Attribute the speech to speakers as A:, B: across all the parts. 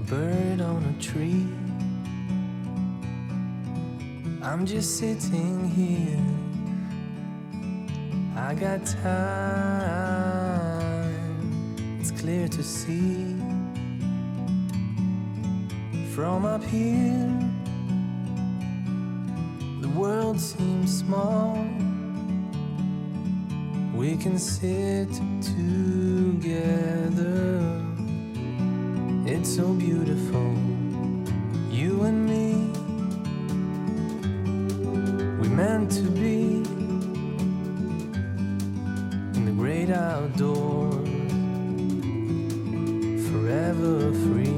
A: bird on a tree. I'm just sitting here. I got time. It's clear to see from up here. The world seems small. We can sit together. It's so beautiful, you and me. We meant to be in the great outdoors, forever free.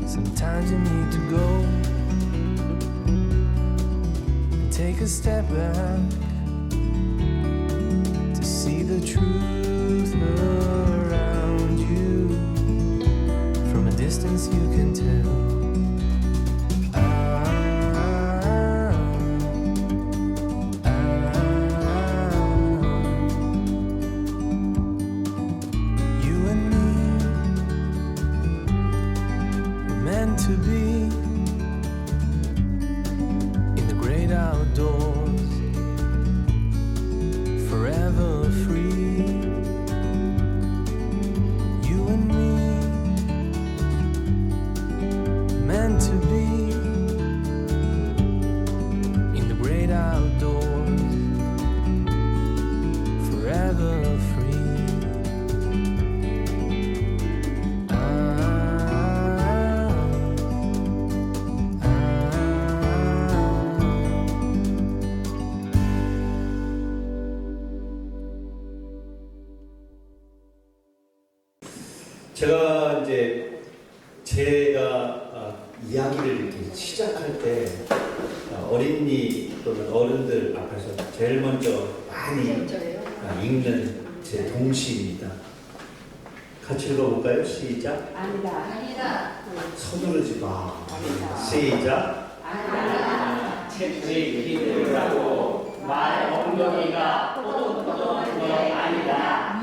A: Sometimes you need to go and take a step back to see the truth around you. From a distance you can tell. You and me were meant to be in the great outdoors, forever free. You and me, meant to be in the great outdoors, forever free.
B: 제가 제가 이야기를 이렇게 시작할 때 어린이 또는 어른들 앞에서 제일 먼저 많이 읽는 제 동시입니다. 같이 읽어볼까요? 시작.
C: 아니다.
B: 서두르지 마.
C: 아니다.
B: 시작.
C: 아니다.
D: 책지 기들으라고 말 엉덩이가 포동포동한 게 아니다.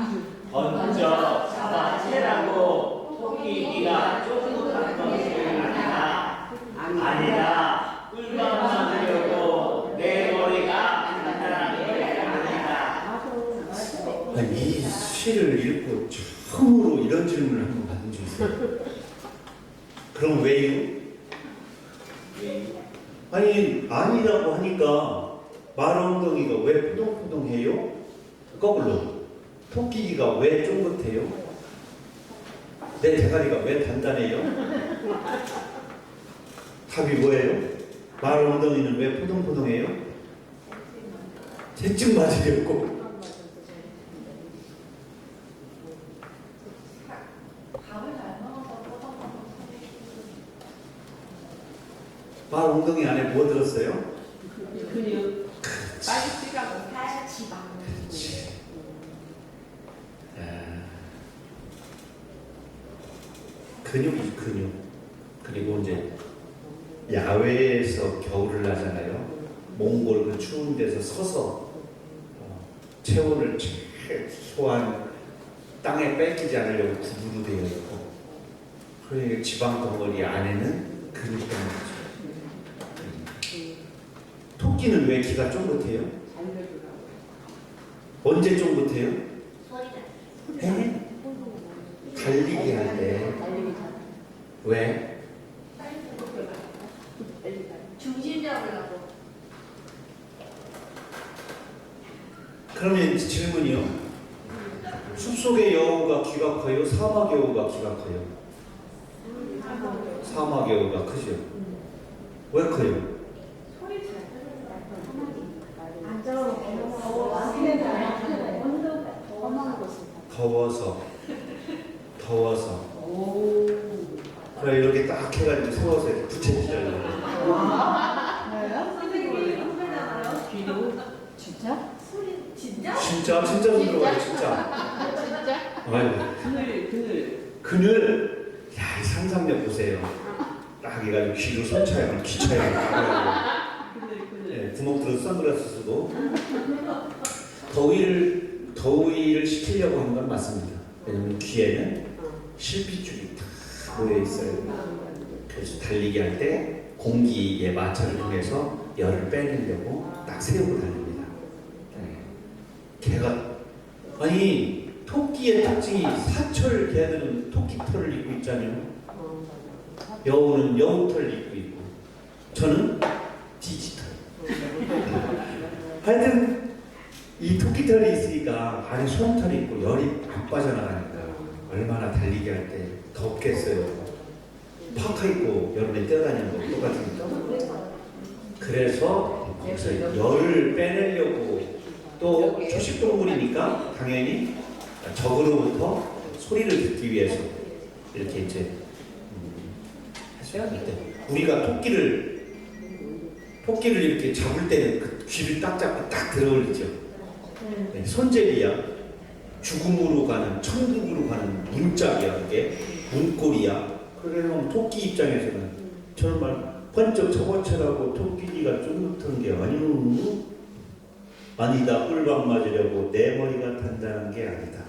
D: 얹어 잡아채라고 토끼기가 쫓아간 것이 아니다. 아니다. 꿀밤 만들려고 내 머리가 간단한 게 아니다.
B: 이 시를 읽고 처음으로 이런 질문을 한번 받은 적 있어요. 그럼 왜요? 아니, 아니라고 하니까 말 엉덩이가 왜 포동포동해요? 거꾸로. 토끼기가 왜 쫑긋해요? 내 대가리가 왜 단단해요? 답이 뭐예요? 말 엉덩이는 왜 포동포동해요? 셋쯤 맞으려고. 말 엉덩이 안에 뭐 들었어요?
C: 근육. 빨리 쓰라고. 지방.
B: 그렇지. 근육이지, 근육. 그리고 이제 야외에서 겨울을 나잖아요. 몽골 그 추운 데서 서서 체온을 최소한 땅에 뺏기지 않으려고 구부로 되어 있고, 그러니까 지방 덩어리 안에는 근육이 덩어리죠. 토끼는 왜 기가 쫑긋해요? 언제 쫑긋해요? 해? 달리기 할 때. 왜?
C: 중심 잡으려고.
B: 그러면 질문이요. 숲속의 여우가 귀가 커요? 사막 여우가 귀가 커요? 사막 여우가 크죠? 왜 커요? 더워서. 그래, 이렇게 딱 해가지고 세워서 이렇게 붙여주려고.
C: 진짜?
B: 진짜 부드러워요, 진짜.
C: 진짜?
B: 아이고. 그늘. 야, 이 상상력 보세요. 딱 해가지고 귀로 손차양, 귀차양 네, 구멍 들어서 선글라스 쓰고 더위를 식히려고 하는 건 맞습니다. 왜냐면 귀에는 실핏줄이 다 모여 있어요. 그래서 달리기 할 때 공기의 마찰을 통해서 열을 빼내려고 딱 세우고 다닙니다. 네. 개가 아니 토끼의 특징이 사철 개들은 토끼 털을 입고 있잖아요. 여우는 여우털 입고 있고 저는 디지털. 하여튼 이 토끼털이 있으니까 안에 소음털이 있고 열이 안 빠져나가니까 얼마나 달리기 할 때 덥겠어요. 파카 입고 여름에 뛰어다니는 거 똑같으니까. 그래서 거기서 열을 빼내려고 또 초식동물이니까 당연히 적으로부터 소리를 듣기 위해서 이렇게 이제 우리가 토끼를 이렇게 잡을 때는 그 귀를 딱 잡고 딱 들어올리죠. 네, 손잡이야. 죽음으로 가는, 천국으로 가는 문짝이야. 그게 문고리야. 그래서 토끼 입장에서는 정말 번쩍 저거쳐라고 토끼니가 쫀득한 게 아니오. 아니다. 꿀밤 맞으려고 내 머리가 단단한 게 아니다.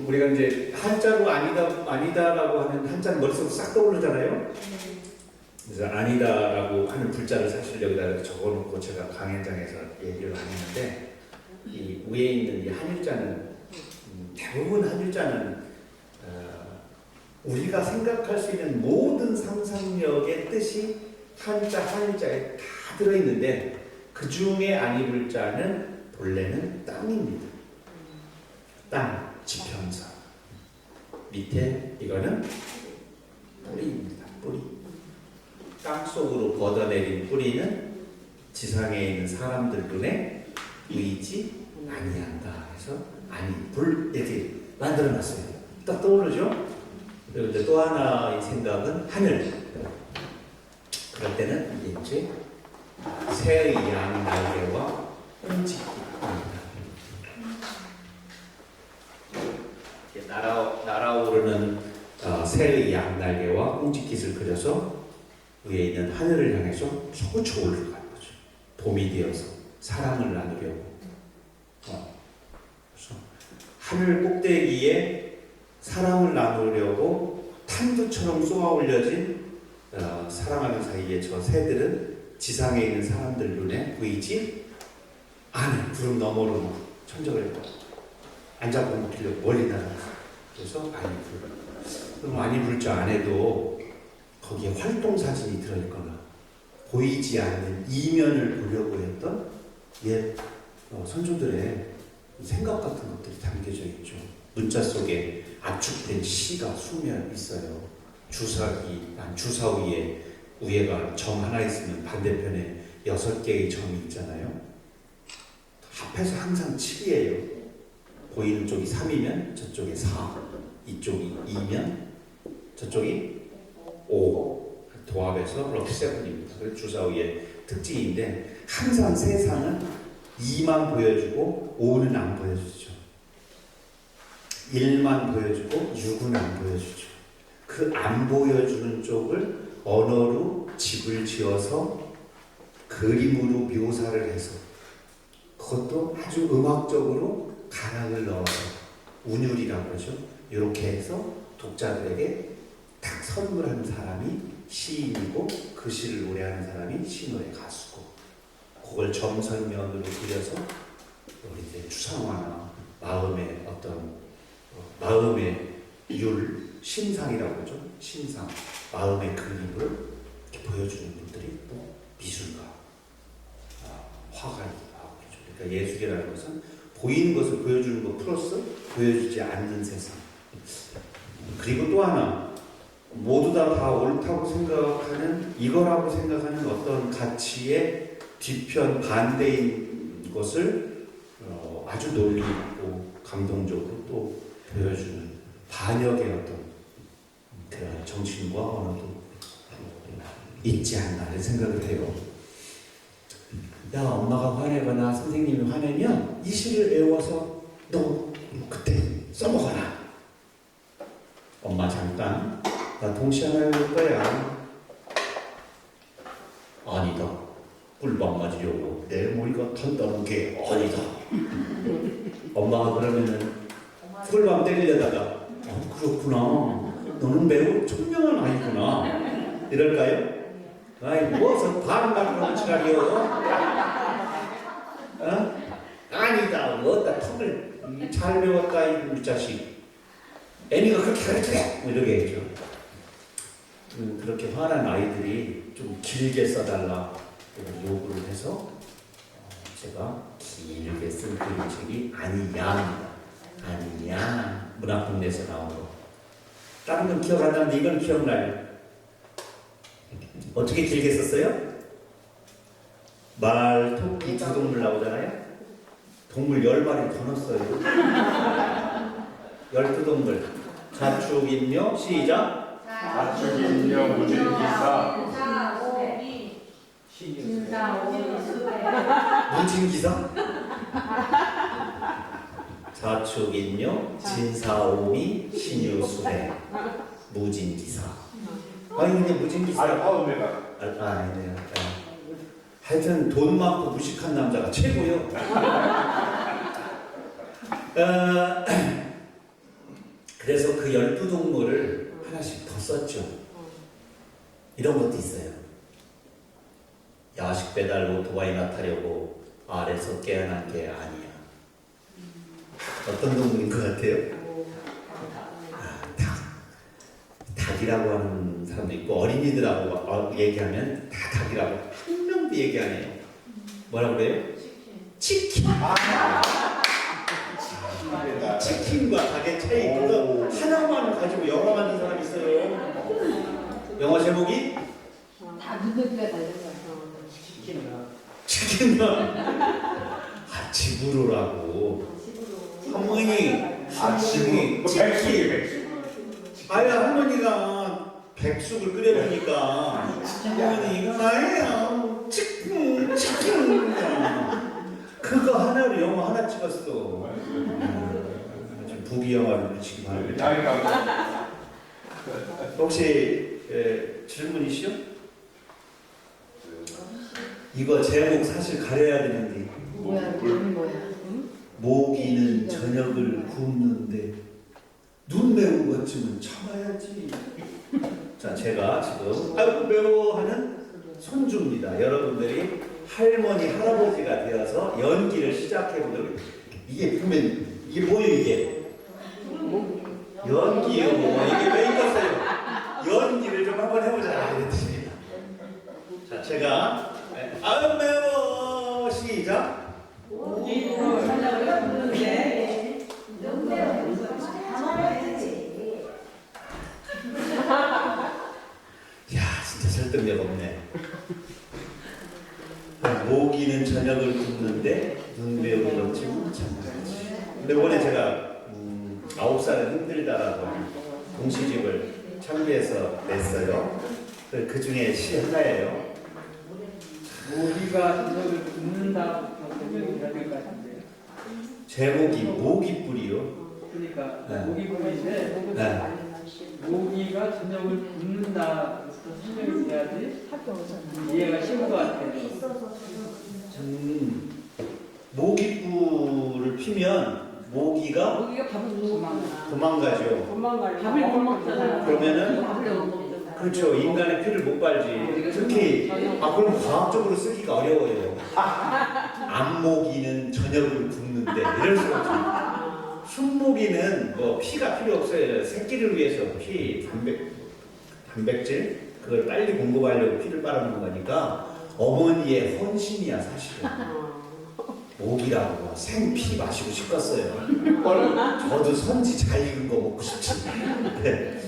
B: 우리가 이제 한자로 아니다라고 하는 한자는 머릿속에 싹 떠오르잖아요. 그래서 아니다라고 하는 불자를 사실 여기다 적어놓고 제가 강연장에서 얘기를 많이 했는데 이 위에 있는 이 한일자는 대부분 한일자는 우리가 생각할 수 있는 모든 상상력의 뜻이 한일자에 다 들어있는데 그 중에 아니불자는 본래는 땅입니다. 땅, 지평선. 밑에 이거는 뿌리입니다. 뿌리. 땅 속으로 걷어내린 뿌리는 지상에 있는 사람들 눈에 보이지 아니한다 해서 불 이렇게 만들어놨어요. 딱 떠오르죠? 그리고 이제 또 하나의 생각은 하늘. 그럴 때는 이제 새의 양 날개와 꽁지입니다. 날아오르는 새의 양 날개와 꽁지깃을 그려서 위에 있는 하늘을 향해서 솟구쳐 올라가는 거죠. 봄이 되어서 사랑을 나누려고. 그래서 하늘 꼭대기에 사랑을 나누려고 탄두처럼 쏘아 올려진 사랑하는 사이에 저 새들은 지상에 있는 사람들 눈에 보이지 않은 구름 너머로 천적을 안 잡고 먹히려고 멀리 날아가서 그래서 아니불. 그럼 아니불자 안에도 거기에 활동 사진이 들어있거나 보이지 않는 이면을 보려고 했던 옛 선조들의 생각 같은 것들이 담겨져 있죠. 문자 속에 압축된 시가 수면 있어요. 주사 위에가 점 하나 있으면 반대편에 6개의 점이 있잖아요. 합해서 항상 7이에요. 보이는 쪽이 3이면 저쪽에 4, 이쪽이 2면 저쪽이 5. 도합해서 럭키 세븐입니다. 그래서 주사위의 특징인데 항상 세상은 2만 보여주고 5는 안 보여주죠. 1만 보여주고 6은 안 보여주죠. 그 안 보여주는 쪽을 언어로 집을 지어서 그림으로 묘사를 해서 그것도 아주 음악적으로 가락을 넣어서 운율이라고 그러죠. 이렇게 해서 독자들에게 딱 선물하는 사람이 시인이고 그 시를 노래하는 사람이 시노래 가수고 그걸 점선면으로 그려서 우리 이제 추상화나 마음의 어떤 마음의 심상이라고 그러죠. 심상, 마음의 그림을 이렇게 보여주는 분들이 또 미술가, 화가이기도 하고 그렇죠. 그러니까 예술이라는 것은 보이는 것을 보여주는 것 플러스 보여주지 않는 세상. 그리고 또 하나 모두 다 옳다고 생각하는 이거라고 생각하는 어떤 가치의 뒤편 반대인 것을 아주 논리 있고 감동적으로 또 보여주는 반역의 어떤 그런 정신과 언어도 있지 않나 이런 생각을 해요. 야, 엄마가 화내거나 선생님이 화내면 이 시를 외워서 너 공시 하나 해볼 거야. 아니다. 꿀밤 맞으려고 내 머리가 탄다는 게 아니다. 엄마가 그러면은 꿀밤 때리려다가 그렇구나. 너는 매우 총명한 아이구나. 이럴까요? 아이 무엇을 바른 말로 지랄이요? 어? 아니다. 어따 턱을 잘 배웠다 이 자식. 애니가 그렇게 가르치래. 뭐 이렇게 했죠. 그렇게 화난 아이들이 좀 길게 써달라 요구를 해서 제가 길게 쓴 그림책이 아니야입니다. 아니야. 문학동네에서 나온 거. 다른 건 기억 안 나는데 이건 기억나요. 어떻게 길게 썼어요? 말, 토끼 두 동물 나오잖아요. 동물 10마리 더 넣었어요. 12동물. 자축, 인묘, 시작.
E: 자축, 인묘, 무진기사.
B: 무진기사? 자축, 인묘, 진사오미, 신유수해. 무진기사. 아니 근데 무진기사.
E: 알파오메가.
B: 아니네요. 하여튼 돈 많고 무식한 남자가 최고요. 그래서 그 12동물을 하나씩 더 썼죠. 이런 것도 있어요. 야식 배달 오토바이나 타려고 아래서 깨어난 게 아니야. 어떤 동물인 것 같아요? 닭. 닭이라고 하는 사람도 있고 어린이들하고 얘기하면 다 닭이라고 한 명도 얘기 안 해요. 뭐라고 그래요? 치킨. 치킨과 닭의 차이 그거 하나만 가지고 영화 만든 사람이 있어요. 영화 제목이
C: 다 눈높이가 다른 거야.
B: 치킨과 집으로라고. 할머니
E: 백숙이 백숙.
B: 아야 할머니가 백숙을 끓여보니까 할머니가 아야 치킨 그거 하나로 영화 하나 찍었어. 부귀 영화를 지금 하는. 혹시 질문이시요? 이거 제목 사실 가려야 되는데.
C: 뭐야? 뭐야?
B: 모기는 저녁을 굽는데 눈 매운 것쯤은 참아야지. 자, 제가 지금 아이고 매워 하는 손주입니다. 여러분들이 할머니 할아버지가 되어서 연기를 시작해 보도록. 이게 보면 이게 뭐예요 이게? 연기요. 이게 왜 있었어요? 연기를 좀 한번 해보자. 이랬습니다. 자, 제가 아유 매워 시작. 야 진짜 설득력 없네. 모기는 저녁을 굽는데 눈 매운 것쯤은 참아야지. 근데 원래 제가 9살은 힘들다라고 동시집을 창비해서 냈어요. 그 중에 시 하나예요.
F: 모기가 저녁을 굽는다부터 설명이 해야 될 것 같은데요.
B: 제목이 모기뿔이요.
F: 그러니까
B: 네.
F: 모기뿔인데
B: 네.
F: 모기가 저녁을 굽는다부터 설명이 돼야지 이해가 쉬운 것 같아요.
B: 모기뿔을 피면 모기가
C: 밥을 먹고
B: 도망가죠.
C: 밥을 못 먹잖아.
B: 그러면은
C: 밥을 못 먹잖아.
B: 그렇죠. 인간의 피를 못 빨지. 특히 그럼 과학적으로 쓰기가 어려워요. 암모기는 저녁을 굽는데 이럴 수가 없죠. 순모기는 뭐 피가 필요 없어요. 새끼를 위해서 단백질 그걸 빨리 공급하려고 피를 빨아먹는 거니까 어머니의 헌신이야 사실은. 모기라고 생피 마시고 싶었어요. 저도 선지 잘 익은 거 먹고 싶지. 네.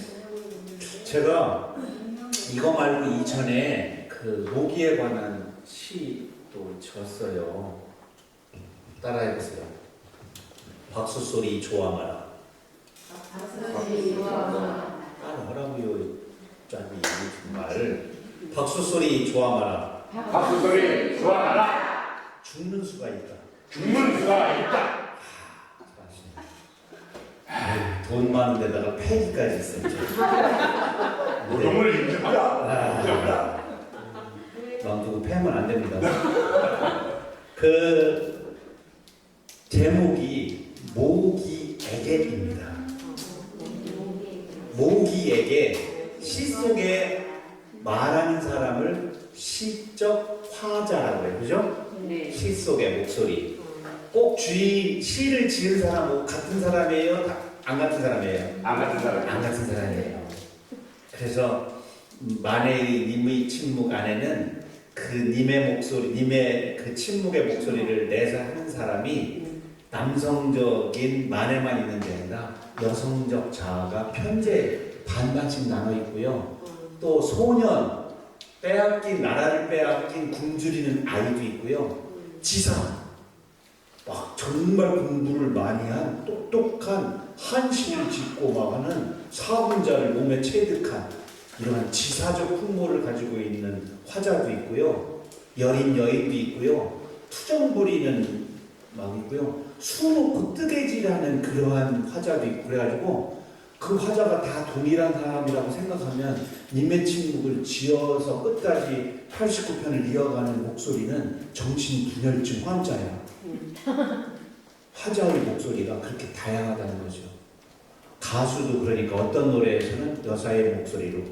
B: 제가 이거 말고 이전에 그 모기에 관한 시도 졌어요. 따라해보세요. 박수 소리 좋아 마라. 따라하라고요. 짠이 정말. 박수 소리 좋아 마라.
E: 박수 소리 좋아하라.
B: 죽는 수가 있다.
E: 죽는 수가 있다.
B: 잘하시네. 돈 많은 데다가 패기까지 있었죠.
E: 노동을 인정하라.
B: 마음 두고 패면 안 됩니다. 그 제목이 모기에게입니다. 모기에게, 시 속에 말하는 사람을 시적 화자라고 해요. 그죠?
C: 네.
B: 시 속의 목소리. 꼭 시를 지은 사람 같은 사람이에요? 안 같은 사람이에요?
E: 안 같은 사람.
B: 안 같은 사람이에요. 그래서 만해의 님의 침묵 안에는 그 님의 목소리, 님의 그 침묵의 목소리를 내서 하는 사람이 남성적인 만해만 있는 게 아니라 여성적 자아가 편재 반반씩 나눠 있고요. 또 소년, 빼앗긴 나라를 빼앗긴 굶주리는 아이도 있고요. 지사, 막 정말 공부를 많이 한 똑똑한 한시를 짓고 막 하는 사군자를 몸에 체득한 이러한 지사적 풍모를 가지고 있는 화자도 있고요. 여린 여인도 있고요. 투정 부리는 막 있고요. 수놓고 뜨개질하는 그러한 화자도 있고 그래가지고 그 화자가 다 동일한 사람이라고 생각하면 님의 침묵을 지어서 끝까지 89편을 이어가는 목소리는 정신분열증 환자야. 화자의 목소리가 그렇게 다양하다는 거죠. 가수도 그러니까 어떤 노래에서는 여자의 목소리로,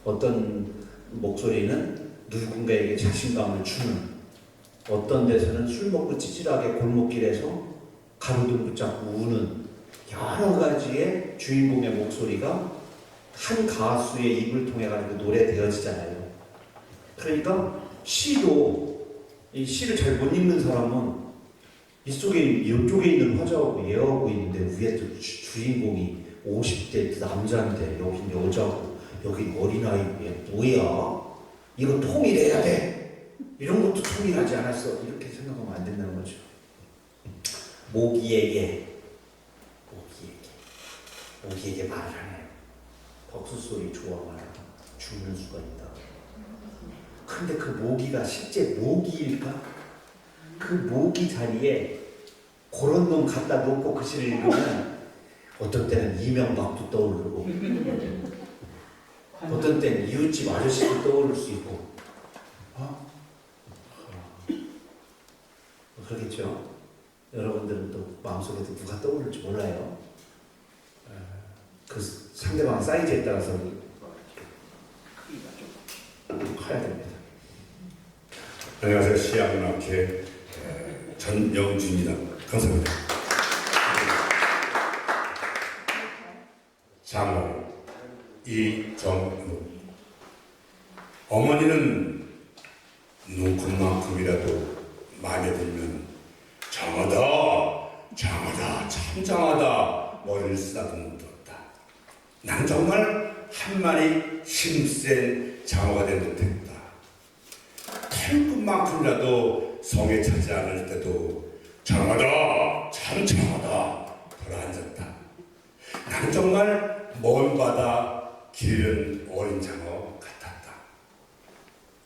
B: 어떤 목소리는 누군가에게 자신감을 주는, 어떤 데서는 술 먹고 찌질하게 골목길에서 가로등 붙잡고 우는 여러 가지의 주인공의 목소리가 한 가수의 입을 통해 가지고 노래되어지잖아요. 그러니까 시도, 이 시를 잘 못 읽는 사람은 이쪽에 있는 화자하고 얘하고 있는데 위에 또 주인공이 50대 남자인데 여긴 여자고 여긴 어린아이고 뭐야? 이거 통일해야 돼. 이런 것도 통일하지 않았어. 이렇게 생각하면 안 된다는 거죠. 모기에게 말을 하네요. 박수 소리 좋아하면 죽는 수가 있다. 근데 그 모기가 실제 모기일까? 그 모기 자리에 그런 놈 갖다 놓고 그 시를 읽으면 어떤 때는 이명박도 떠오르고 어떤 때는 이웃집 아저씨도 떠오를 수 있고 그러겠죠. 여러분들은 또 마음속에도 누가 떠오를지 몰라요. 그 상대방 사이즈에 따라서 커야 됩니다.
G: 안녕하세요. 시아문학회 전영준입니다. 감사합니다. 장모 이정무. 어머니는 눈곱만큼이라도 마음에 들면 장하다, 장하다, 참 장하다 머리를 쓰다듬었다. 난 정말 한 마리 힘센 장어가 된 듯했다. 털끝만큼이라도 성에 차지 않을 때도 장하다, 참 장하다 돌아앉았다. 나는 정말 먼 바다 길 잃은 어린 장어 같았다.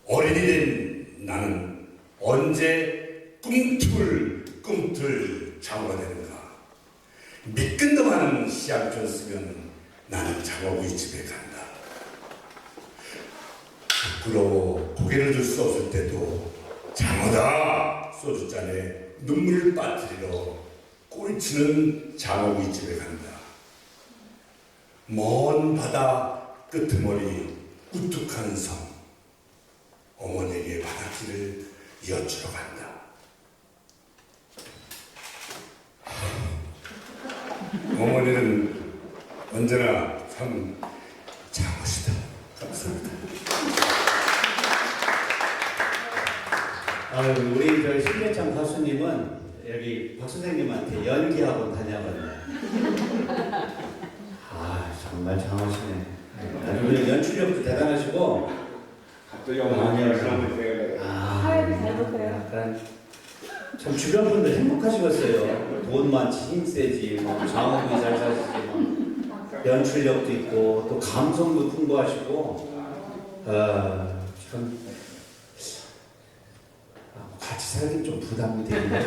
G: 어린이 된 나는 언제 꿈틀 장어가 되는가. 미끈덩한 씨앗편 쓰면 나는 장어구이집에 간다. 부끄러워 고개를 들 수 없을 때도 장어다 소주잔에 눈물 빠뜨리러 꼴치는 장어구이집에 간다. 먼 바다 끄트머리 우뚝한 섬 어머니에게 바닷길을 이어주러 간다. 어머니는 언제나 참 장어시다. 감사합니다.
B: 우리 저희 신대창 가수님은 여기 박 선생님한테 연기학원 다녀봤네. 정말 장하시네. 오늘 연출력도 대단하시고.
E: 갑자기 어머니가 사람을 때가
C: 사회도 잘 보세요.
B: 약간 참 주변 분들 행복하시겠어요. 돈 많지, 힘 세지, 장학금이 잘 사시지, 연출력도 있고 또 감성도 풍부하시고. 참 같이 살기 좀 부담이 되긴 해요.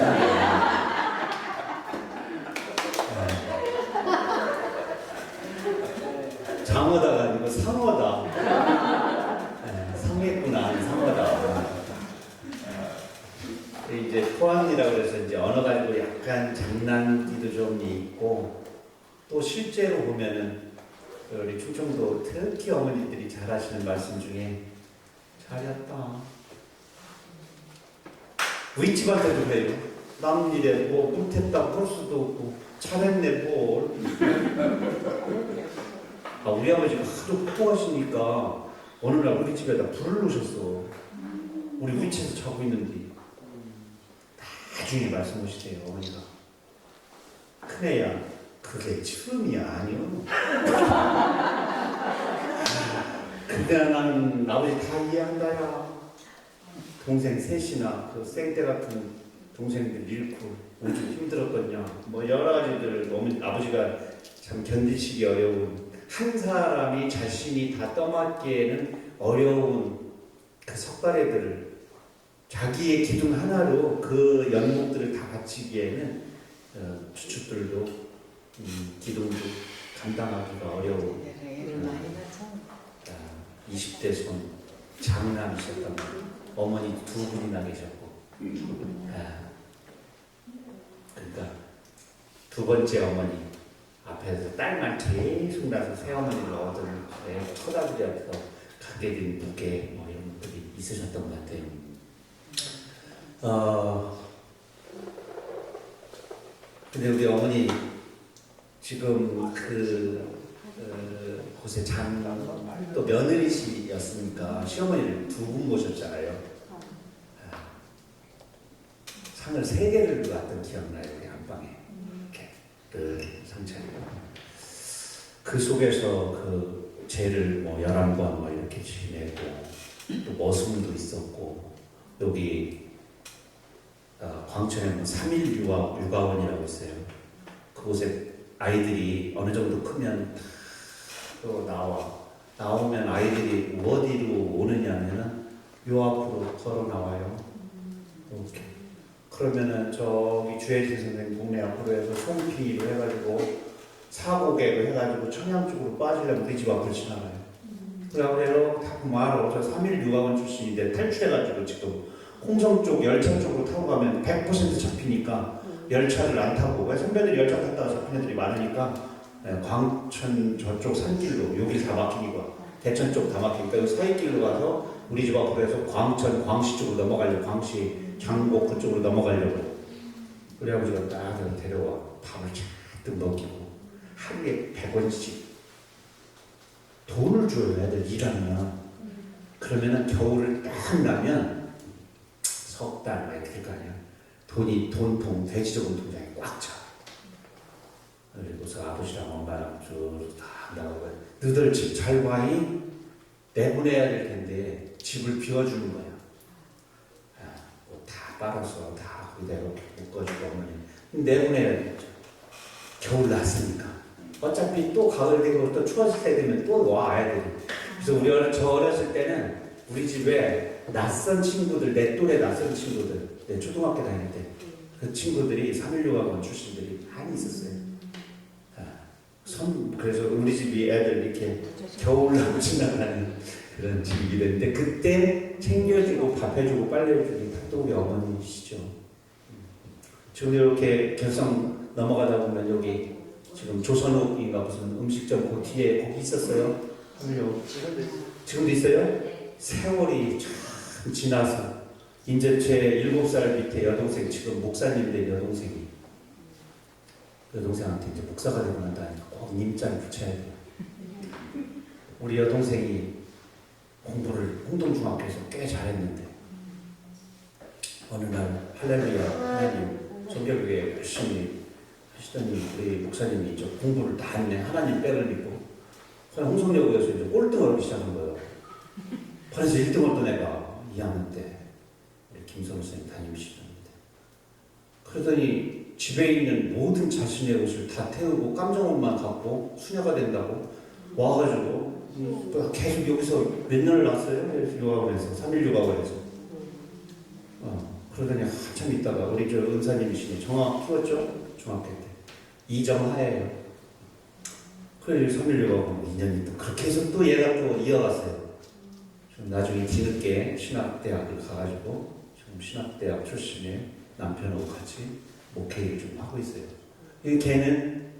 B: 장어다가 아니고 상어다. 네, 상했구나, 상어다. 이제 포항이라고 그래서 이제 언어 가지고 약간 장난기도 좀 있고, 또 실제로 보면은 우리 충청도 특히 어머니들이 잘하시는 말씀 중에 잘했다. 우리 집한테도 그래요. 남 일에 뭐 못했다 볼 수도 없고 잘했네 뭘. 우리 아버지가 하도 포하시니까 어느 날 우리 집에다 불을 놓으셨어. 우리 위치에서 자고 있는데 나중에 말씀하시대요. 어머니가 큰애야 그게 처음이 아니오. 근데 나는 아버지 다 이해한다야. 동생 셋이나 그 생떼 같은 동생들 잃고 오죽 힘들었거든요. 뭐 여러 가지들 어머니 아버지가 참 견디시기 어려운, 한 사람이 자신이 다 떠맡기에는 어려운 그 석가래들을 자기의 기둥 하나로 그 연목들을 다 바치기에는 주축들도 기둥도 감당하기가 어려운 20대 손 장남이셨던 어머니 두 분이나 계셨고, 그러니까 두 번째 어머니 앞에서 딸만 계속 나서 새어머니를 얻은 처다들이한테서 갖게 된 무게 뭐 이런 것들이 있으셨던 것 같아요. 근데 우리 어머니 지금 곳에 또 며느리시였으니까 시어머니를 두 분 모셨잖아요. 상을 3개를 놨던 기억나요. 우리 안방에 이렇게 상차리고 그 속에서 그 제를 뭐 11번 뭐 이렇게 지내고 또 머슴도 있었고, 여기 광천에 뭐 3일 육아원이라고 있어요. 그곳에 아이들이 어느 정도 크면 또 나오면 아이들이 어디로 오느냐면은 요 앞으로 걸어 나와요. 이렇게. 그러면은 저기 주혜진 선생님 동네 앞으로 해서 송피로 해가지고 사고개로 해가지고 청양 쪽으로 빠지려면 우리 집 앞으로 지나가요. 그래서 다 말어. 저 3일 육아원 출신인데 탈출해가지고 지금 홍성 쪽 열차 쪽으로 타고 가면 100% 잡히니까 열차를 안 타고, 왜 선배들이 열차 탔다가 잡힌 애들이 많으니까 광천 저쪽 산길로 여기 다 막히니까 대천 쪽 다 막히니까 이 사이길로 가서 우리 집 앞으로 해서 광천 광시 쪽으로 넘어가려고, 광시 장곡 그쪽으로 넘어가려고. 우리 아버지가 딱 데려와 밥을 잔뜩 먹이고 하루에 100원씩 돈을 줘요. 애들 일하면. 그러면은 겨울을 딱 나면 석 달 왜 될 거 아니야. 돈통 돼지저금 통장에 꽉 차. 그리고서 아버지랑 엄마랑 쭉 다 나가고, 너들 집 잘 와이? 내보내야 될 텐데 집을 비워주는 거야. 다 빨아서 다 거기다 이렇게 묶어주고 어머니 내보내야 되죠. 겨울 났으니까. 어차피 또 가을 되고 또 추워질 때 되면 또 와야 돼. 그래서 저 어렸을 때는 우리 집에 낯선 친구들, 내 또래 낯선 친구들, 내 초등학교 다닐 때 그 친구들이 3.16학원 출신들이 많이 있었어요. 그래서 우리 집이 애들 이렇게 겨울나고 지나가는 그런 집이기 때문에 그때 챙겨주고 밥 해주고 빨래 해주고 또 우리 어머니시죠. 지금 이렇게 결성 넘어가다 보면 여기 지금 조선옥인가 무슨 음식점 그 뒤에 거기 있었어요. 지금도 있어요? 세월이 참 지나서 이제 제 7살 밑에 여동생, 지금 목사님인데 여동생한테 이제 목사가 되고 난다니까 꼭 님자를 붙여야 돼요. 우리 여동생이 공부를 홍동중학교에서 꽤 잘했는데 어느 날 할렐루야 하나님 성결교회 열심히 하시더니 우리 목사님이 이제 공부를 다 했네. 하나님 빼를 믿고 홍성여고에서 이제 꼴등을 하기 시작한 거예요. 그래서 1등을 던 애가 2학년 때 우리 김성우 선생님 담임이시던데, 그러더니 집에 있는 모든 자신의 옷을 다 태우고 깜정옷만 갖고 수녀가 된다고 와가지고 계속 여기서 몇 년을 났어요. 유학원에서 3일 유학원에서. 그러더니 한참 있다가 우리 저 은사님이시니 정학 키웠죠. 중학교 때 이정하예요. 그래 서밀려가고 2년이 또 그렇게 해서 또 얘가 또 이어갔어요. 좀 나중에 뒤늦게 신학대학을 가가지고 지금 신학대학 출신의 남편하고 같이 목회를 좀 하고 있어요. 이 걔는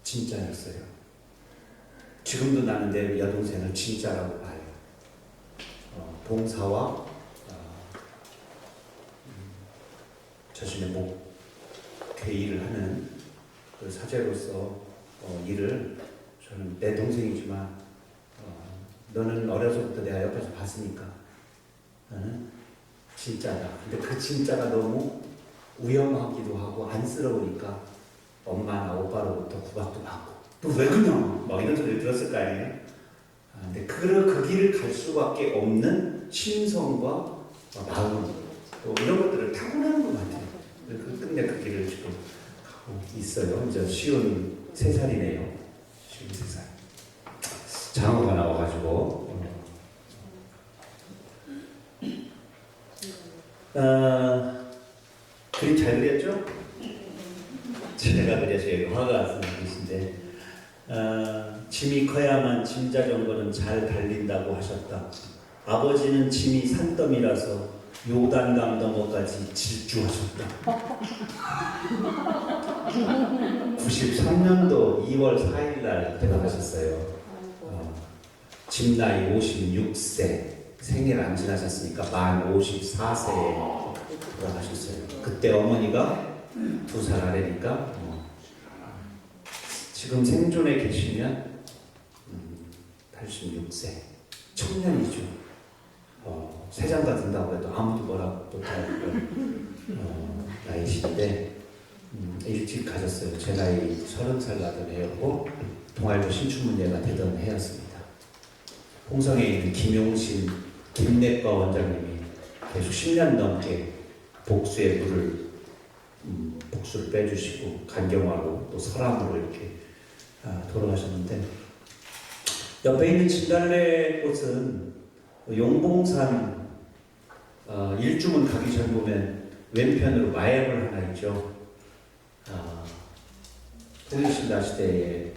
B: 진짜였어요. 지금도 나는 내 여동생을 진짜라고 봐요. 봉사와 자신의 목회 일을 하는 그 사제로서 일을 저는 내 동생이지만 너는 어려서부터 내가 옆에서 봤으니까 너는 진짜다. 근데 그 진짜가 너무 위험하기도 하고 안쓰러우니까 엄마나 오빠로부터 구박도 받고 또 왜 그냥 막 이런 소리를 들었을 거 아니에요. 근데 그 길을 갈 수밖에 없는 심성과 마음 또 이런 것들을 타고나는 것 같아요. 끝내 그 길을 지금 가고 있어요. 이제 53살이네요. 53살. 장어가 나와가지고 그림 잘 그렸죠? 제가 그려서 화가 쓰는 글씨인데 짐이 커야만 짐 자전거는 잘 달린다고 하셨다. 아버지는 짐이 산더미라서 요단강 너머까지 질주하셨다. 93년도 2월 4일 날 돌아가셨어요. 짐 나이 56세, 생일 안 지나셨으니까 만 54세에 돌아가셨어요. 그때 어머니가 2살 아래니까 지금 생존에 계시면 86세, 청년이죠. 세장 같은다고 해도 아무도 뭐라고 못할 나이신데 일찍 가셨어요. 제 나이 30살 나던 해였고 동아일보 신춘문예가 되던 해였습니다. 홍성에 있는 김용신 김내과 원장님이 계속 10년 넘게 복수의 물을 복수를 빼주시고 간경화로 또 설암으로 이렇게 돌아가셨는데 옆에 있는 진달래 꽃은 용봉산 일주문 가기 전 보면 왼편으로 마앱을 하나 있죠. 통일신라 시대에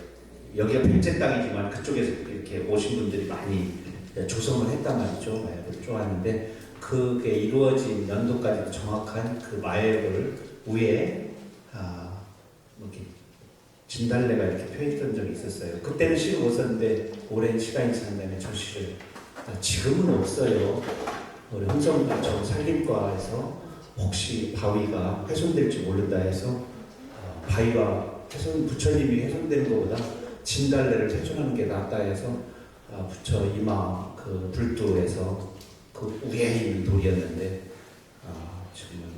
B: 여기가 백제 땅이지만 그쪽에서 이렇게 오신 분들이 많이 조성을 했단 말이죠. 마앱을 쪼았는데 그게 이루어진 연도까지도 정확한 그 마앱을 위에 이렇게 진달래가 이렇게 펴있던 적이 있었어요. 그때는 시를 못 썼는데 오랜 시간이 지난 다음에 저 시를 지금은 없어요. 우리 홍성구청 산림과에서 혹시 바위가 훼손될지 모른다 해서 바위가 부처님이 훼손되는 것보다 진달래를 훼손하는 게 낫다 해서 부처 이마 그 불두에서 그 위에 있는 돌이었는데 지금은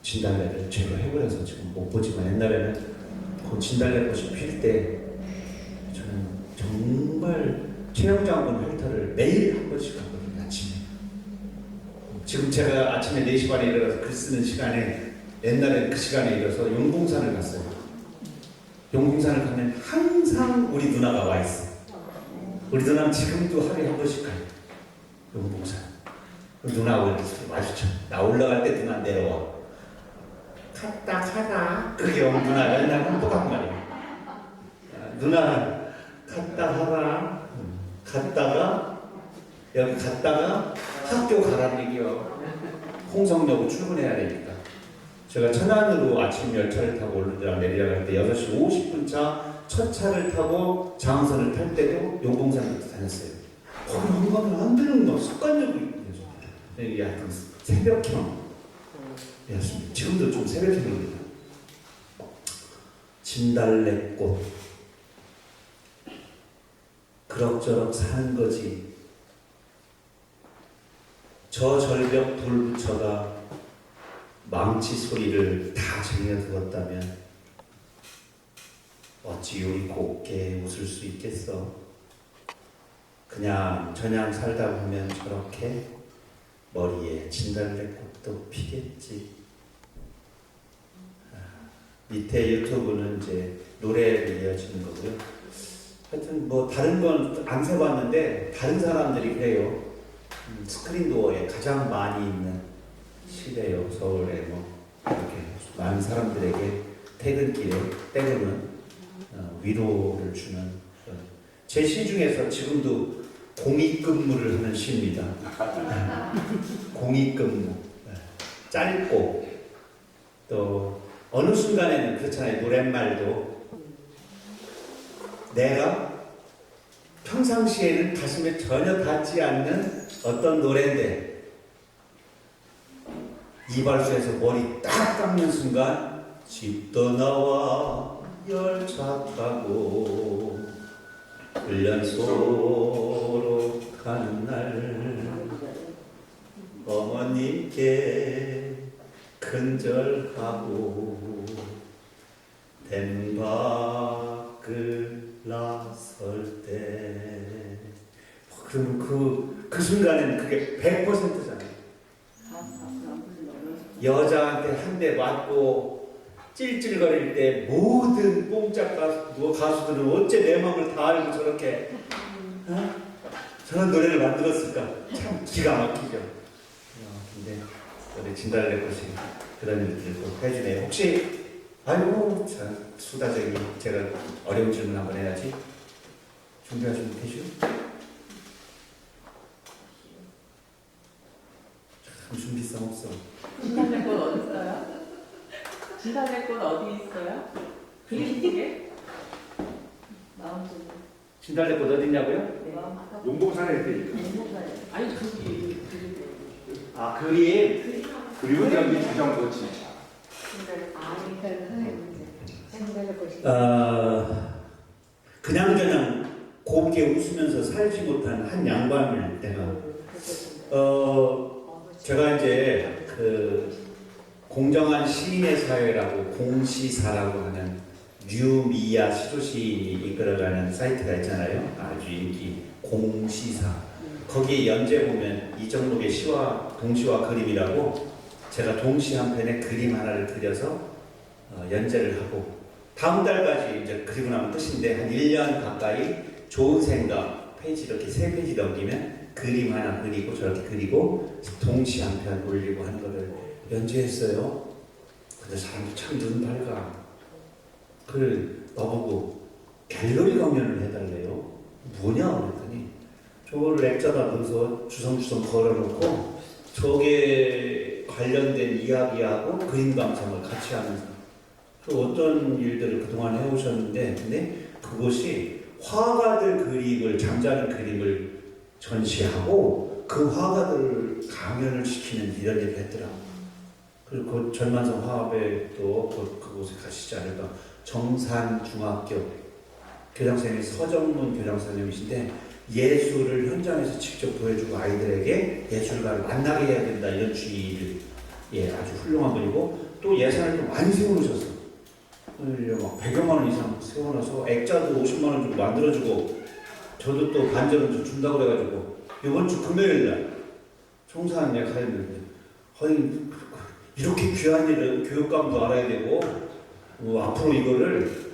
B: 진달래를 제거해버려서 지금 못 보지만 옛날에는 그 진달래 꽃이 필 때 저는 정말 최영장군 헬터를 매일 한 번씩 하거든요. 아침에. 지금 제가 아침에 4시 반에 일어나서 글 쓰는 시간에 옛날에 그 시간에 일어서 용봉산을 갔어요. 용봉산을 가면 항상 우리 누나가 와 있어. 우리 누나는 지금도 하루에 한 번씩 가요. 용봉산. 누나하고 이렇게 마주쳐. 나 올라갈 때 누나 내려와. 갔다 가라. 그게 누나가 맨날 똑같은 말이에요. 누나 갔다 가라. 갔다가 여기 갔다가 학교 가라는 얘기요. 홍성역으로 출근해야 되니까. 제가 천안으로 아침 열차를 타고 오르락 내리락 할 때 6시 50분 차 첫 차를 타고 장항선을 탈 때도 용봉산부터 다녔어요. 거기 안 가면 안 되는 거 습관적으로 이게 약간 새벽형 였습니다. 지금도 좀 새벽형입니다. 진달래꽃 그럭저럭 사는 거지. 저 절벽 돌부처가 망치 소리를 다 쟁여두었다면 어찌 요리 곱게 웃을 수 있겠어. 그냥 저냥 살다 보면 저렇게 머리에 진달래꽃도 피겠지. 밑에 유튜브는 이제 노래로 이어지는 거고요. 하여튼 뭐 다른 건 안 써봤는데 다른 사람들이 그래요. 스크린도어에 가장 많이 있는 시대요. 서울에 뭐 이렇게 많은 사람들에게 퇴근길에 때로는 위로를 주는 제 시 중에서 지금도 공익근무를 하는 시입니다. 공익근무. 짧고 또 어느 순간에는 그렇잖아요. 노랫말도 내가 평상시에는 가슴에 전혀 닿지 않는 어떤 노래인데 이발소에서 머리 딱 깎는 순간 집 떠나와 열차 타고 훈련소로 가는 날 어머님께 큰절하고 댐 밖을 나설 때 그러면 그 순간에는 그게 100%잖아요. 여자한테 한 대 맞고 찔찔거릴 때 모든 뽕짝 가수들은 어째 내 마음을 다 알고 저렇게 저런 노래를 만들었을까? 참 기가 막히죠. 근데 우리 진달래 꽃이 그런 일들을 또 해주네요. 혹시 아이고 참 수다적인 제가 어려운 질문 한번 해야지. 준비하시면 되죠? 참 준비성 없어.
C: 진달래꽃 어디 있어요? 진달래꽃 어디 있어요? 그림지게? 마음속에.
B: 진달래꽃 어딨냐고요?
C: 네.
E: 용봉산에 있대.
C: 아니 저기
B: 아 그림.
E: 그리고 여기 자전거 진짜.
B: 그냥저냥 곱게 웃으면서 살지 못한 한 양반을 내가 제가 이제 그 공정한 시인의 사회라고 공시사라고 하는 뉴미야 시조시 이끌어가는 사이트가 있잖아요. 아주 인기 공시사. 거기에 연재 보면 이정록의 시와 동시와 그림이라고 제가 동시 한 편에 그림 하나를 그려서 연재를 하고 다음 달까지 이제 그리고 나면 끝인데 한 1년 가까이 좋은 생각 페이지 이렇게 3페이지 넘기면 그림 하나 그리고 저렇게 그리고 동시 한 편 올리고 하는 거를 연재했어요. 근데 사람들 참 눈 밝아. 그걸 나보고 갤러리 강연을 해달래요. 뭐냐 그랬더니 저거를 액자다 넣어서 주섬주섬 걸어놓고 저게 관련된 이야기하고 그림 감상을 같이 하면서 그 어떤 일들을 그동안 해오셨는데 근데 그것이 화가들 그림을 잠자는 그림을 전시하고 그 화가들을 강연을 시키는 이런 일을 했더라고. 그리고 그 전만성 화합에 또 그곳에 가시지 않을까. 정산중학교 교장선생님이 서정문 교장선생님이신데 예술을 현장에서 직접 보여주고 아이들에게 예술가를 만나게 해야 된다 이런 주의를 아주 훌륭한 분이고 또 예산을 또 많이 세워놓으셨어. 막 100여만 원 이상 세워놔서 액자도 50만 원 주고 만들어주고 저도 또 반절은 좀 준다고 그래가지고 이번 주 금요일날 총사한테 가야 되는데 아니 이렇게 귀한 일을 교육감도 알아야 되고 앞으로 이거를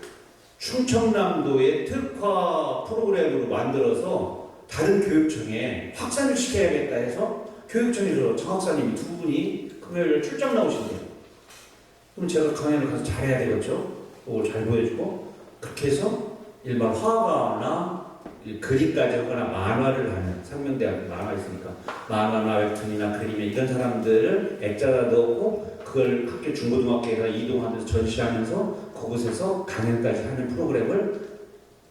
B: 충청남도의 특화 프로그램으로 만들어서 다른 교육청에 확산을 시켜야겠다 해서 교육청에서 정학사님이 2분이 금요일 출장 나오신대요. 그럼 제가 강연을 가서 잘해야 되겠죠? 그걸 잘 보여주고 그렇게 해서 일반 화가나 그림까지 하거나 만화를 하는 상명대학 만화 있으니까 만화나 웹툰이나 그림에 이런 사람들을 액자다 넣고 그걸 학교 중고등학교에서 이동하면서 전시하면서 그곳에서 강연까지 하는 프로그램을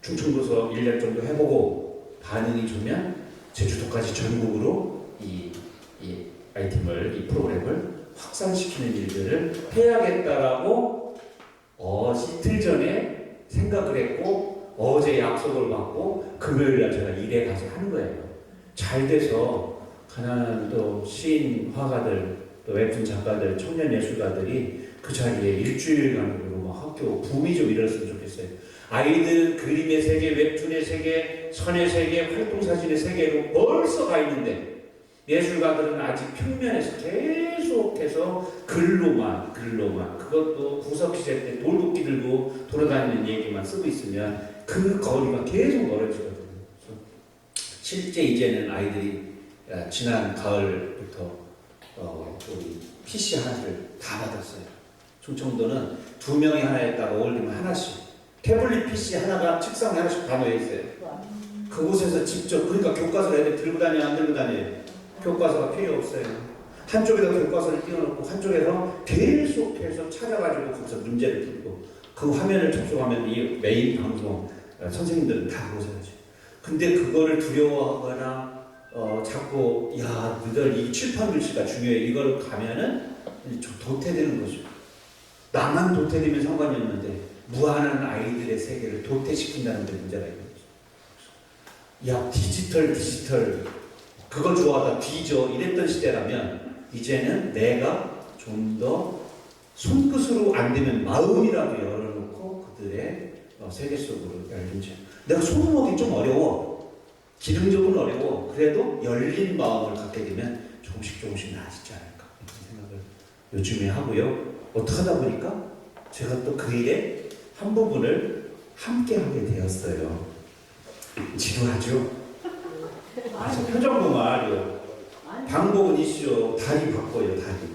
B: 충청도에서 1년 정도 해보고 반응이 좋으면 제주도까지 전국으로 이 아이템을 이 프로그램을 확산시키는 일들을 해야겠다라고 이틀 전에 생각을 했고 어제 약속을 받고 금요일날 제가 일에 가서 하는 거예요. 잘 돼서 가난한 또 시인 화가들 또 웹툰 작가들 청년 예술가들이 그 자리에 일주일간으로 학교 붐이 좀 일어났으면 좋겠어요. 아이들 그림의 세계, 웹툰의 세계, 선의 세계, 활동사진의 세계로 벌써 가 있는데 예술가들은 아직 평면에서 계속해서 글로만 그것도 구석 시대 때 돌도끼 들고 돌아다니는 얘기만 쓰고 있으면 그 거리가 계속 멀어지거든요. 실제 이제는 아이들이 지난 가을부터 우리 PC 하나를 다 받았어요. 충청도는 2명이 하나 했다가 어울리면 하나씩 태블릿 PC 하나가 책상에 하나씩 다 놓여 있어요. 그곳에서 직접, 그러니까 교과서를 애들 들고 다녀 안 들고 다녀요? 교과서가 필요 없어요. 한쪽에다 교과서를 띄워놓고 한쪽에서 계속해서 찾아가지고 거기서 문제를 풀고 그 화면을 접속하면 이 메인 방송 선생님들은 다 보셔야죠. 근데 그거를 두려워하거나 자꾸 야 너희들 이 칠판 글씨가 중요해 이걸 가면은 좀 도태되는 거죠. 나만 도태되면 상관이 없는데 무한한 아이들의 세계를 도태시킨다는 데 문제가 있는 거죠. 야 디지털 그거 좋아하다 뒤져 이랬던 시대라면 이제는 내가 좀 더 손끝으로 안 되면 마음이라도 열어놓고 그들의 세계 속으로 열린죠. 내가 손으로 좀 어려워. 기능적으로는 어려워. 그래도 열린 마음을 갖게 되면 조금씩 나아지지 않을까 이런 생각을 요즘에 하고요. 어떻게 하다 보니까 제가 또 그 일의 한 부분을 함께 하게 되었어요. 지루하죠? 아주 표정 보면 알아요. 방법은 있죠. 다리 바꿔요, 다리.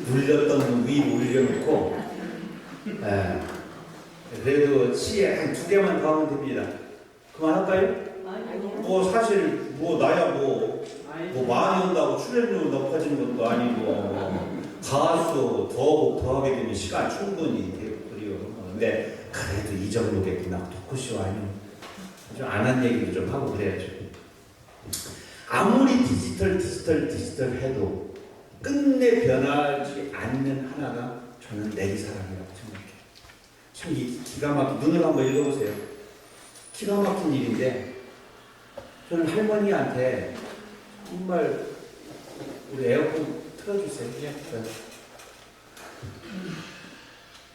B: 눌렸던 놈 위로 올려놓고, 그래도 시에 한 2개만 더 하면 됩니다. 그만할까요? 뭐 사실 뭐 나야 뭐 많이 온다고 출연료 높아지는 것도 아니고 가수 더 하게 되면 시간 충분히 되고요. 근데 그래도 이 정도겠구나. 토크쇼 아니면 좀 안 한 얘기도 좀 하고 그래야죠. 아무리 디지털 해도 끝내 변하지 않는 하나가 저는 내리사랑이라고 생각해요. 참 기가 막힌, 눈을 한번 읽어보세요. 기가 막힌 일인데 저는 할머니한테 정말 우리 에어컨 틀어주세요.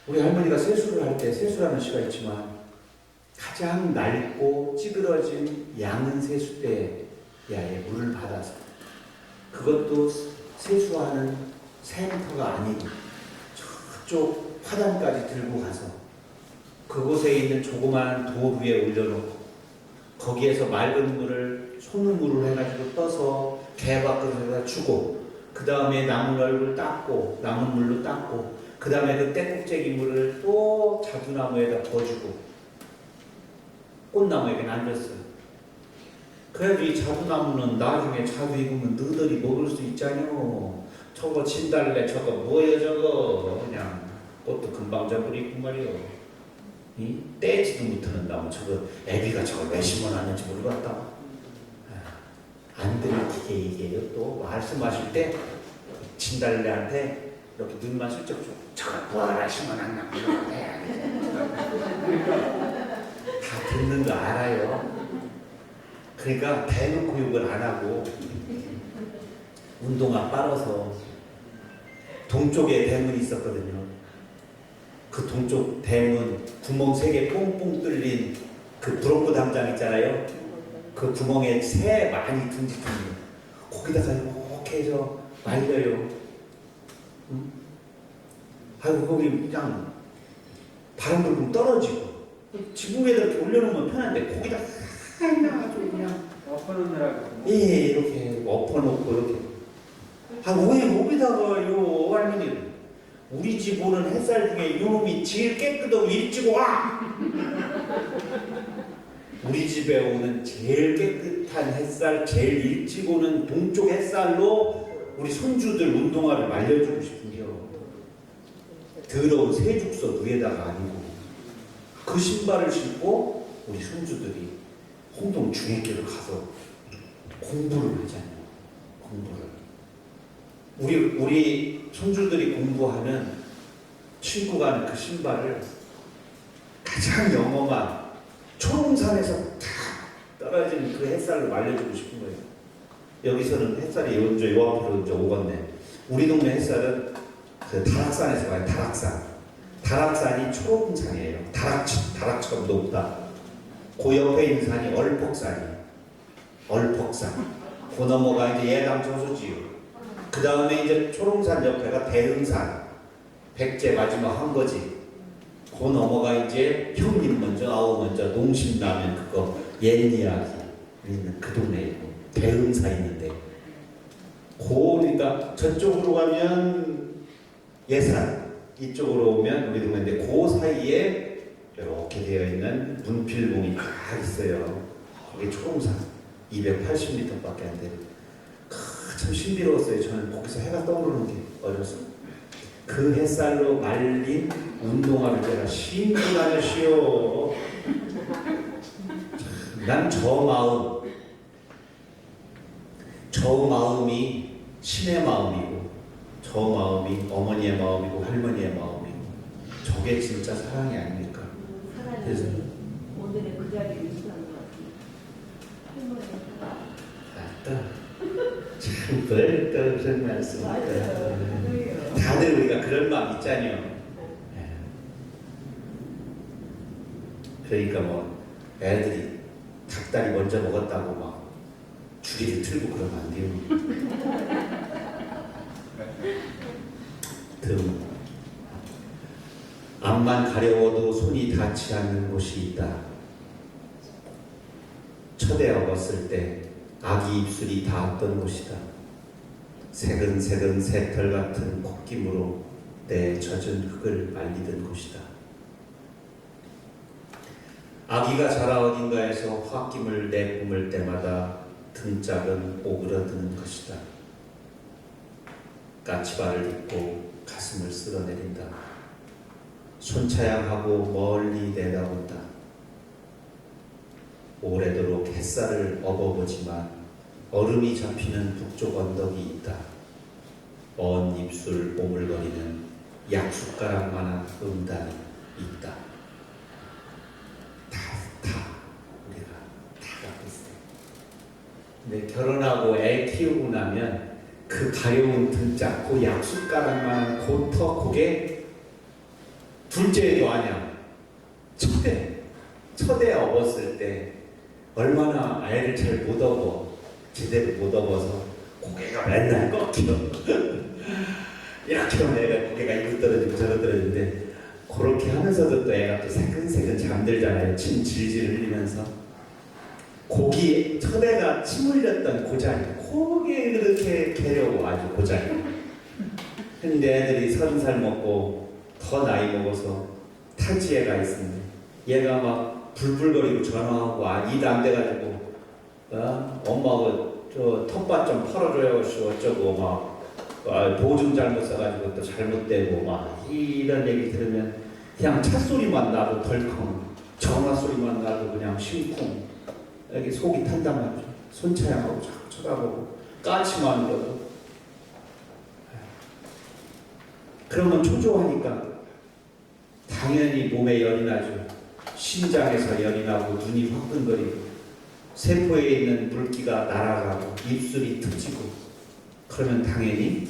B: 우리 할머니가 세수를 할 때 세수라는 시가 있지만 가장 낡고 찌그러진 양은 세수대야에 물을 받아서 그것도 세수하는 샘터가 아니고 저쪽 화단까지 들고 가서 그곳에 있는 조그마한 돌 위에 올려놓고 거기에서 맑은 물을 손으로 해가지고 떠서 개밥그릇에다 주고 그 다음에 남은 얼굴 닦고 남은 물로 닦고 그 다음에 그 떼국제기 물을 또 자두나무에다 부어주고 꽃나무에게 앉았어요. 그래도 이 자두나무는 나중에 자두 익으면 너희들이 먹을 수 있잖여. 저거 진달래 저거 뭐예요 저거 그냥 꽃도 금방 잡으리고 말이요. 이 떼지도 못하는 나무 저거 애비가 저걸 왜 심어놨는지 모르겠다. 안 들키게 얘기해요. 또 말씀하실 때 진달래한테 이렇게 눈만 슬쩍 줘. 저걸 뭐하라 심어놨나 다 듣는 거 알아요. 그러니까 대놓고 욕을 안 하고 운동화 빨아서 동쪽에 대문이 있었거든요. 그 동쪽 대문 구멍 3개 뽕뽕 뚫린 그 브로커 담장 있잖아요. 그 구멍에 새 많이 둥지둥지 거기다가 이렇게 해서 말려요. 응? 아이고 거기 그냥 바람 불면 떨어지고 지붕에다 이렇게 올려놓으면 편한데 거기다 아주 그냥
F: 엎어놓느라고.
B: 예 이렇게 엎어놓고 이렇게 왜 여기다가요 할머니 우리 집 오는 햇살 중에 요놈이 제일 깨끗하고 일찍 와. 우리 집에 오는 제일 깨끗한 햇살 제일 일찍 오는 동쪽 햇살로 우리 손주들 운동화를 말려주고 싶은데요. 더러운 세죽석 위에다가 아니고 그 신발을 신고 우리 손주들이 홍동 중학교를 가서 공부를 하잖아요. 공부를. 우리 손주들이 공부하는 친구가 하는 그 신발을 가장 영험한 초롱산에서 탁 떨어진 그 햇살로 말려주고 싶은 거예요. 여기서는 햇살이 요 앞으로 이제 오겠네. 우리 동네 햇살은 그 다락산에서 와요. 다락산이 초롱산이에요. 다락처럼 높다. 그 옆에 있는 산이 얼퍽산. 그 넘어가 이제 예당 저수지요. 그 다음에 이제 초롱산 옆에가 대흥산. 백제 마지막 한 거지. 그 넘어가 이제 형님 먼저 아우 먼저 농심라면 그거 옛 이야기 있는 그 동네에 대흥사 있는데 고리가 저쪽으로 가면 예산 이쪽으로 오면 우리 동네인데 그 사이 사이에 이렇게 되어 있는 문필봉이 딱 있어요. 거기 초롱산 280m밖에 안 되는. 참 신비로웠어요. 저는 거기서 해가 떠오르는 게 어려서. 그 햇살로 말린 운동화를 제가 신고다녀 쉬어. 난 저 마음이 신의 마음이고, 저 마음이 어머니의 마음이고 할머니의 마음이고, 저게 진짜 사랑이 아닙니까? 그래서
C: 오늘은 그 자리에 있었던 것 같아요.
B: 아따 참 벌써 그런 말씀.
C: 맞아요.
B: 다들 우리가 그런 마음 있잖아요. 그러니까 뭐 애들이 닭다리 먼저 먹었다고 막 주리를 틀고 그러면 안 돼요. 앞만 가려워도 손이 닿지 않는 곳이 있다. 첫애 업었을 때 아기 입술이 닿았던 곳이다. 새근새근 새털 같은 콧김으로 내 젖은 흙을 말리던 곳이다. 아기가 자라 어딘가에서 홧김을 내뿜을 때마다 등짝은 오그러드는 것이다. 까치발을 딛고 가슴을 쓸어내린다. 손차양하고 멀리 내다본다. 오래도록 햇살을 업어보지만 얼음이 잡히는 북쪽 언덕이 있다. 언 입술 오물거리는 약숟가락만한 음단이 있다. 우리가 다 갖고 있어요. 근데 결혼하고 애 키우고 나면 그 가려운 등짝, 그 약숟가락만한 고터, 그게 둘째도 아니야. 첫애 업었을 때 얼마나 애를 잘 못 업어, 제대로 못 업어서 고개가 맨날 꺾여. 이렇게 하면 애가 고개가 이거 떨어지고 저거 떨어지는데, 그렇게 하면서도 또 애가 또 새근새근 잠들잖아요. 침 질질 흘리면서. 첫애가 침 흘렸던 고자리, 고개 그렇게 개려고 아주 고자리. 근데 애들이 30살 먹고 더 나이 먹어서 타지애가 있습니다. 얘가 막 불불거리고 전화하고 일 안 돼가지고 엄마가 저 텃밭 좀 팔아줘요 어쩌고 막 보증 잘못 써가지고 또 잘못되고 막 이런 얘기 들으면 그냥 차 소리만 나도 덜컹, 전화 소리만 나도 그냥 심쿵, 여기 속이 탄단 말이죠. 손차양하고 자꾸 쳐다보고 까치만 울어도. 그러면 초조하니까 당연히 몸에 열이 나죠. 심장에서 열이 나고 눈이 화끈거리고 세포에 있는 물기가 날아가고 입술이 터지고, 그러면 당연히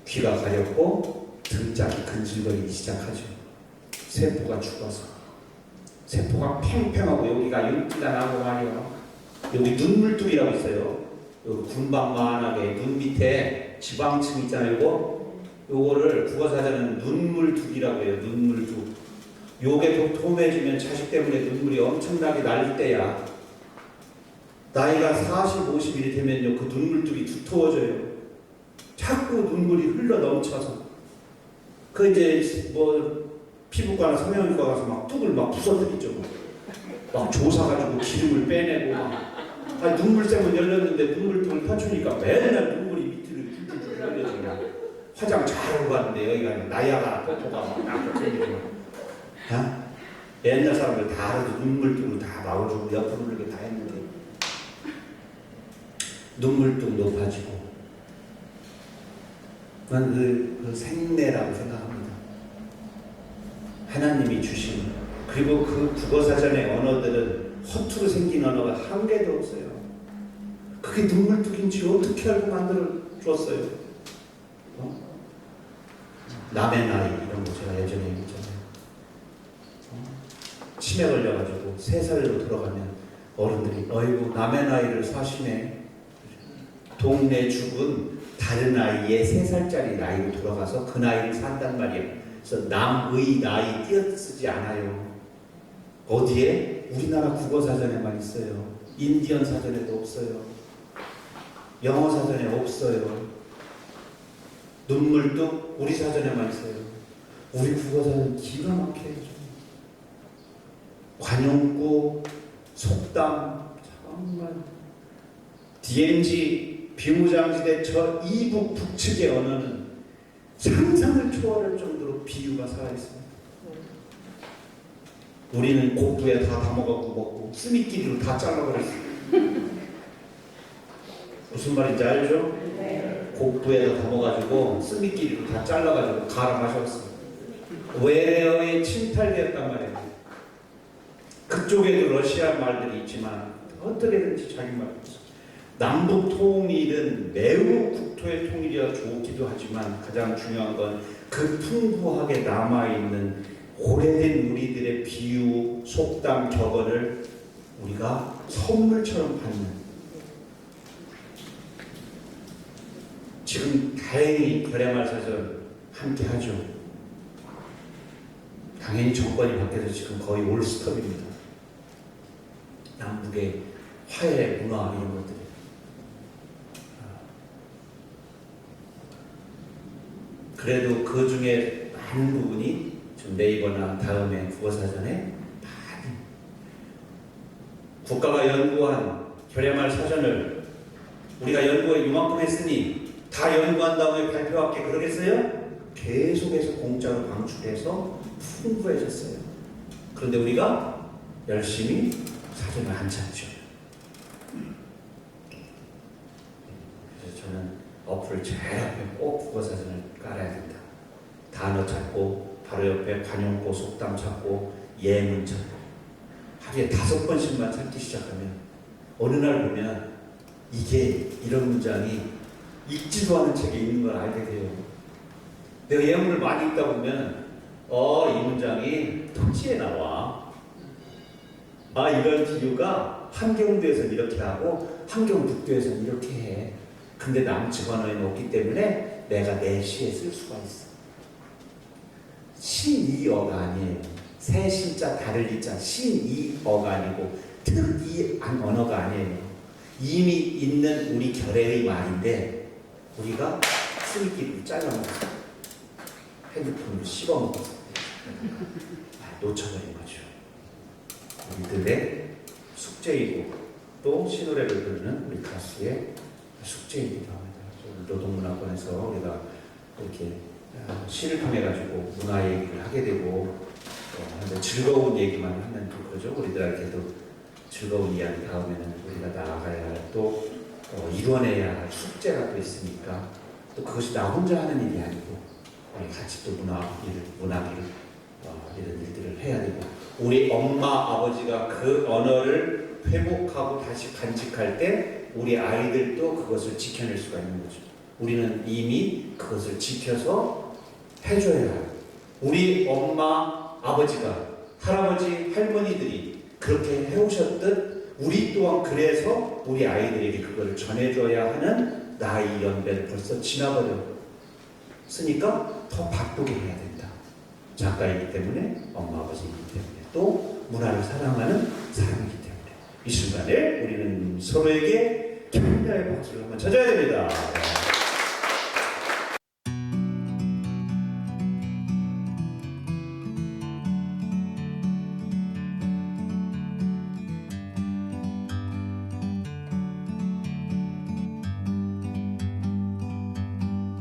B: 귀가 가렵고 등짝이 근질거리기 시작하죠. 세포가 죽어서. 세포가 팽팽하고 여기가 윤기가 나고 말이요. 여기 눈물뚝이라고 있어요. 여기 군방만하게 눈 밑에 지방층 있잖아요. 요거를 국어사전은 눈물뚝이라고 해요. 눈물뚝. 요게 도톰해지면 자식 때문에 눈물이 엄청나게 날 때야. 나이가 40, 50일이 되면요, 그 눈물뚝이 두터워져요. 자꾸 눈물이 흘러 넘쳐서. 그 이제 뭐 피부과나 성형외과 가서 막 뚝을 막 부서뜨리죠. 막 조사가지고 기름을 빼내고 막. 눈물샘은 열렸는데 눈물뚝을 펴주니까 맨날 눈물이 밑으로 줄줄줄 흘려져요. 화장 잘하고 갔는데 여기가 나야가 뽀뽀가 막 나고 생기고. 옛날 사람들 다 알아도 눈물뚝으로 다 막아주고 옆으로 이렇게 다 했는데 눈물뚝 높아지고. 난 그 생내라고 생각합니다. 하나님이 주신. 그리고 그 국어사전의 언어들은 허투루 생긴 언어가 한 개도 없어요. 그게 눈물뚝인지 어떻게 알고 만들어 줬어요? 남의 나이 이런 거 제가 예전에 얘기했잖아요. 치매 걸려가지고 3살로 돌아가면 어른들이 어이구 남의 나이를 사시네. 동네 죽은 다른 아이의 3살짜리 나이로 돌아가서 그 나이를 산단 말이에요. 그래서 남의 나이 띄어쓰지 않아요. 어디에? 우리나라 국어사전에만 있어요. 인디언 사전에도 없어요. 영어 사전에 없어요. 눈물뚝 우리 사전에만 있어요. 우리 국어사전 기가 막혀요. 관용구, 속담, 정말 DMZ 비무장지대 저 이북 북측의 언어는 상상을 초월할 정도로 비유가 살아있습니다. 우리는 곡부에 다 담아갖고 먹고 쓰미끼리로 다 잘라버렸어요. 무슨 말인지 알죠? 곡부에다 담아가지고 쓰미끼리로 다 잘라가지고 갈아 마셨어요. 외래어에 침탈되었단 말이에요. 그쪽에도 러시아 말들이 있지만 어떻게든지 자기 말이 있어. 남북 통일은 매우 국토의 통일이라 좋기도 하지만 가장 중요한 건 그 풍부하게 남아있는 오래된 우리들의 비유, 속담, 격언을 우리가 선물처럼 받는, 지금 다행히 별의말 사전 함께 하죠. 당연히 정권이 바뀌어서 지금 거의 올스톱입니다. 남북의 화해, 문화 이런 것들이. 그래도 그 중에 많은 부분이 좀 네이버나 다음에 국어사전에 많은 국가가 연구한 결야말 사전을 우리가 연구에 이만큼 했으니 다 연구한 다음에 발표할게 그러겠어요? 계속해서 공짜로 방출해서 풍부해졌어요. 그런데 우리가 열심히 사전을 안 찾죠. 그래서 저는 어플을 제일 앞에 꼭 국어사전을 깔아야 된다. 단어 찾고 바로 옆에 관용구, 속담 찾고 예문 찾고 하루에 5번씩만 찾기 시작하면 어느 날 보면 이게 이런 문장이 읽지도 않은 책에 있는 걸 알게 돼요. 내가 예문을 많이 읽다 보면 이 문장이 토지에 나와. 이런 비유가 함경도에서는 이렇게 하고 함경북도에서는 이렇게 해. 근데 남측 언어에는 없기 때문에 내가 내 시에 쓸 수가 있어. 신이어가 아니에요. 새 신자 다를 이자 신이어가 아니고 특이한 언어가 아니에요. 이미 있는 우리 결의의 말인데 우리가 쓰기로 잘라먹었어요. 핸드폰으로 씹어먹었어요. 놓쳐버린 거죠. 우리들의 숙제이고 또 신노래를 부르는 우리 가수의 숙제이기도 합니다. 노동문화권에서 우리가 이렇게 시를 통해가지고 문화 얘기를 하게 되고 즐거운 얘기만 하면 또 그러죠. 우리들에게도 즐거운 이야기 다음에는 우리가 나아가야 할 또 이뤄내야 할 숙제가 또 있으니까 또 그것이 나 혼자 하는 일이 아니고 우리 같이 또 문학을 이런 일들을 해야 되고 우리 엄마 아버지가 그 언어를 회복하고 다시 간직할 때 우리 아이들도 그것을 지켜낼 수가 있는 거죠. 우리는 이미 그것을 지켜서 해줘야 해요. 우리 엄마 아버지가 할아버지 할머니들이 그렇게 해오셨듯 우리 또한 그래서 우리 아이들에게 그거를 전해줘야 하는 나이 연배를 벌써 지나버렸으니까 더 바쁘게 해야 된다. 작가이기 때문에 엄마 아버지이기 때문에 또 문화를 사랑하는 사람이기 때문에 이 순간에 우리는 서로에게 격려의 박수를 한번 쳐줘야 됩니다.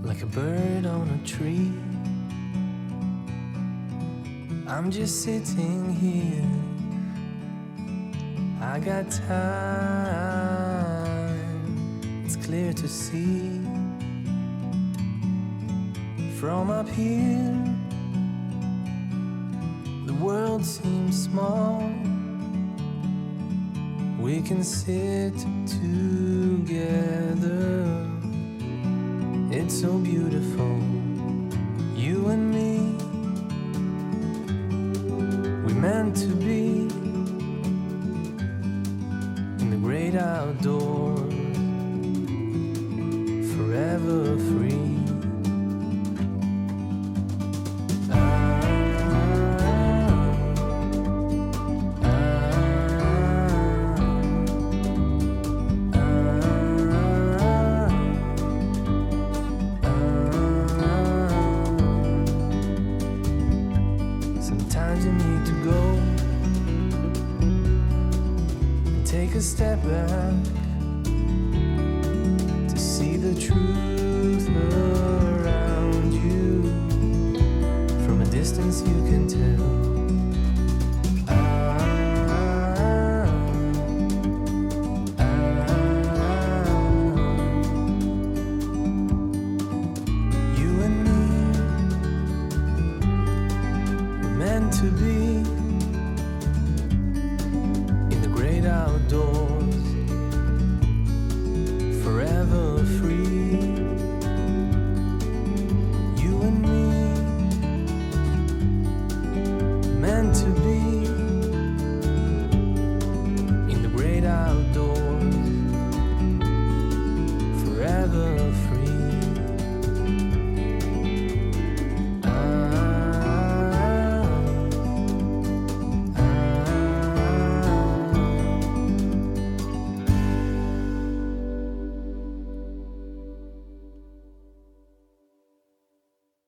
A: Like a bird on a tree, I'm just sitting here. I got time, it's clear to see. From up here, the world seems small. We can sit together. It's so beautiful, you and me. We meant to be in the great outdoors, forever free. Sometimes you need to go take a step back to see the truth around you. From a distance you can tell